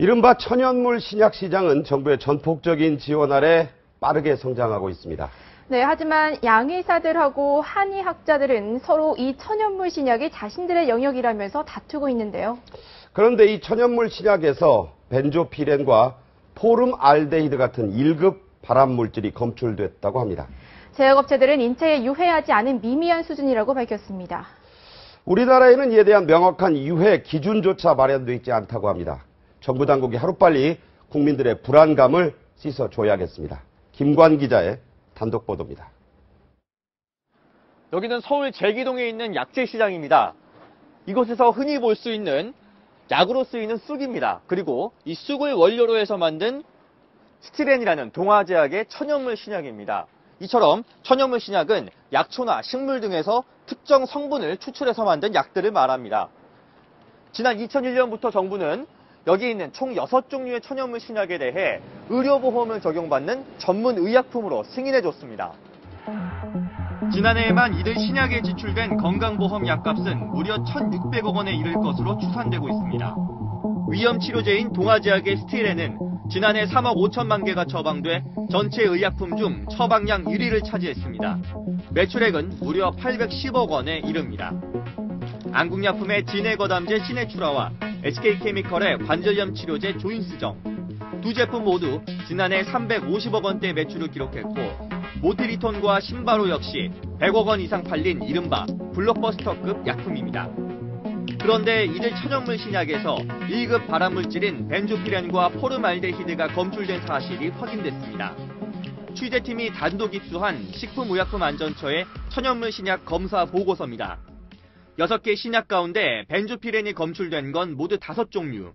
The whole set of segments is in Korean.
이른바 천연물 신약 시장은 정부의 전폭적인 지원 아래 빠르게 성장하고 있습니다. 네, 하지만 양의사들하고 한의학자들은 서로 이 천연물 신약이 자신들의 영역이라면서 다투고 있는데요. 그런데 이 천연물 신약에서 벤조피렌과 포름알데히드 같은 1급 발암물질이 검출됐다고 합니다. 제약업체들은 인체에 유해하지 않은 미미한 수준이라고 밝혔습니다. 우리나라에는 이에 대한 명확한 유해 기준조차 마련되어 있지 않다고 합니다. 정부 당국이 하루빨리 국민들의 불안감을 씻어줘야겠습니다. 김관 기자의 단독 보도입니다. 여기는 서울 제기동에 있는 약재 시장입니다. 이곳에서 흔히 볼 수 있는 약으로 쓰이는 쑥입니다. 그리고 이 쑥을 원료로 해서 만든 스티렌이라는 동화제약의 천연물 신약입니다. 이처럼 천연물 신약은 약초나 식물 등에서 특정 성분을 추출해서 만든 약들을 말합니다. 지난 2001년부터 정부는 여기 있는 총 6종류의 천연물 신약에 대해 의료보험을 적용받는 전문 의약품으로 승인해줬습니다. 지난해에만 이들 신약에 지출된 건강보험 약값은 무려 1,600억 원에 이를 것으로 추산되고 있습니다. 위험치료제인 동화제약의 스티렌은 지난해 3억 5천만 개가 처방돼 전체 의약품 중 처방량 1위를 차지했습니다. 매출액은 무려 810억 원에 이릅니다. 안국약품의 진해거담제 시네추라와 SK케미컬의 관절염 치료제 조인스정. 두 제품 모두 지난해 350억 원대 매출을 기록했고 모트리톤과 신바로 역시 100억 원 이상 팔린 이른바 블록버스터급 약품입니다. 그런데 이들 천연물 신약에서 1급 발암물질인 벤조피렌과 포름알데히드가 검출된 사실이 확인됐습니다. 취재팀이 단독 입수한 식품의약품안전처의 천연물 신약 검사 보고서입니다. 6개 신약 가운데 벤조피렌이 검출된 건 모두 5종류.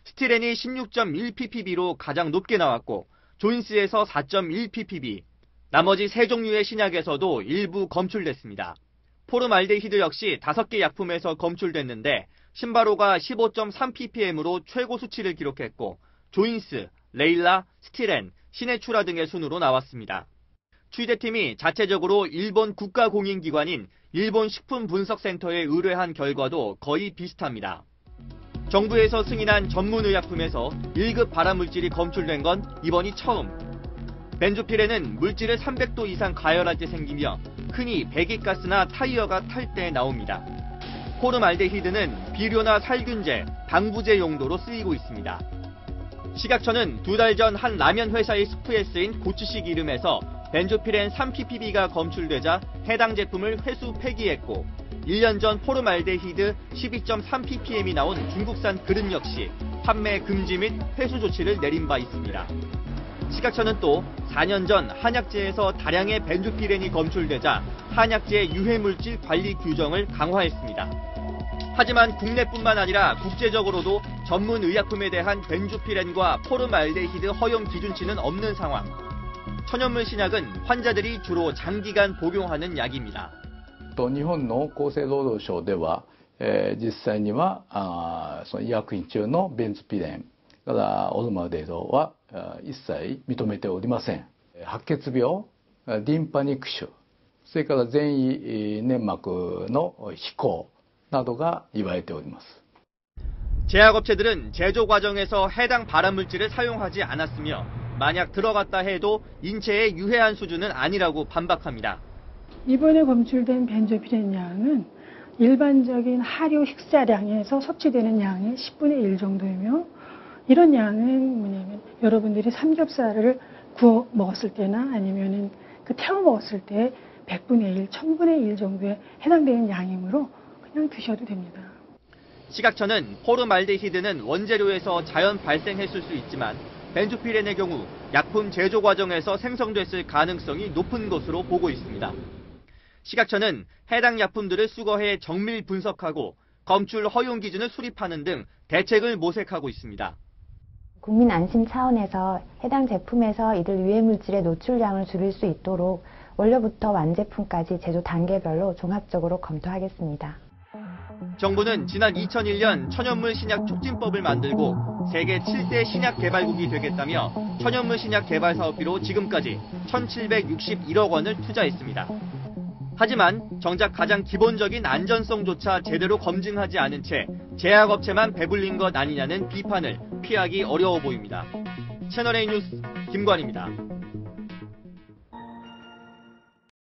스티렌이 16.1ppb로 가장 높게 나왔고 조인스에서 4.1ppb, 나머지 3종류의 신약에서도 일부 검출됐습니다. 포름알데히드 역시 5개 약품에서 검출됐는데 신바로가 15.3ppm으로 최고 수치를 기록했고 조인스, 레일라, 스티렌, 시네추라 등의 순으로 나왔습니다. 취재팀이 자체적으로 일본 국가공인기관인 일본 식품분석센터에 의뢰한 결과도 거의 비슷합니다. 정부에서 승인한 전문의약품에서 1급 발암물질이 검출된 건 이번이 처음. 벤조피렌은 물질을 300도 이상 가열할 때 생기며 흔히 배기가스나 타이어가 탈 때 나옵니다. 포름알데히드는 비료나 살균제, 방부제 용도로 쓰이고 있습니다. 식약처는 2달 전 한 라면 회사의 스프에 쓰인 고추식 이름에서 벤조피렌 3ppb가 검출되자 해당 제품을 회수 폐기했고 1년 전 포름알데히드 12.3ppm이 나온 중국산 그릇 역시 판매 금지 및 회수 조치를 내린 바 있습니다. 식약처는 또 4년 전 한약재에서 다량의 벤조피렌이 검출되자 한약재 유해물질 관리 규정을 강화했습니다. 하지만 국내뿐만 아니라 국제적으로도 전문 의약품에 대한 벤조피렌과 포름알데히드 허용 기준치는 없는 상황. 천연물 신약은 환자들이 주로 장기간 복용하는 약입니다. 日本の厚生労働省では、実際にはその医薬品中のベンゾピレンからオルマデイドは一切認めておりません。白血病、リンパ肉腫、それから前位粘膜の肥厚などが言われております。 제약업체들은 제조 과정에서 해당 발암물질을 사용하지 않았으며 만약 들어갔다 해도 인체에 유해한 수준은 아니라고 반박합니다. 이번에 검출된 벤조피렌 양은 일반적인 하류 식사량에서 섭취되는 양의 10분의 1 정도이며 이런 양은 뭐냐면 여러분들이 삼겹살을 구워 먹었을 때나 아니면은 그 태워 먹었을 때 100분의 1, 1000분의 1 정도에 해당되는 양이므로 그냥 드셔도 됩니다. 식약처는 포름알데히드는 원재료에서 자연 발생했을 수 있지만 벤조피렌의 경우 약품 제조 과정에서 생성됐을 가능성이 높은 것으로 보고 있습니다. 식약처는 해당 약품들을 수거해 정밀 분석하고 검출 허용 기준을 수립하는 등 대책을 모색하고 있습니다. 국민 안심 차원에서 해당 제품에서 이들 유해물질의 노출량을 줄일 수 있도록 원료부터 완제품까지 제조 단계별로 종합적으로 검토하겠습니다. 정부는 지난 2001년 천연물 신약 촉진법을 만들고 세계 7대 신약 개발국이 되겠다며 천연물 신약 개발 사업비로 지금까지 1,761억 원을 투자했습니다. 하지만 정작 가장 기본적인 안전성조차 제대로 검증하지 않은 채 제약업체만 배불린 것 아니냐는 비판을 피하기 어려워 보입니다. 채널A 뉴스 김관입니다.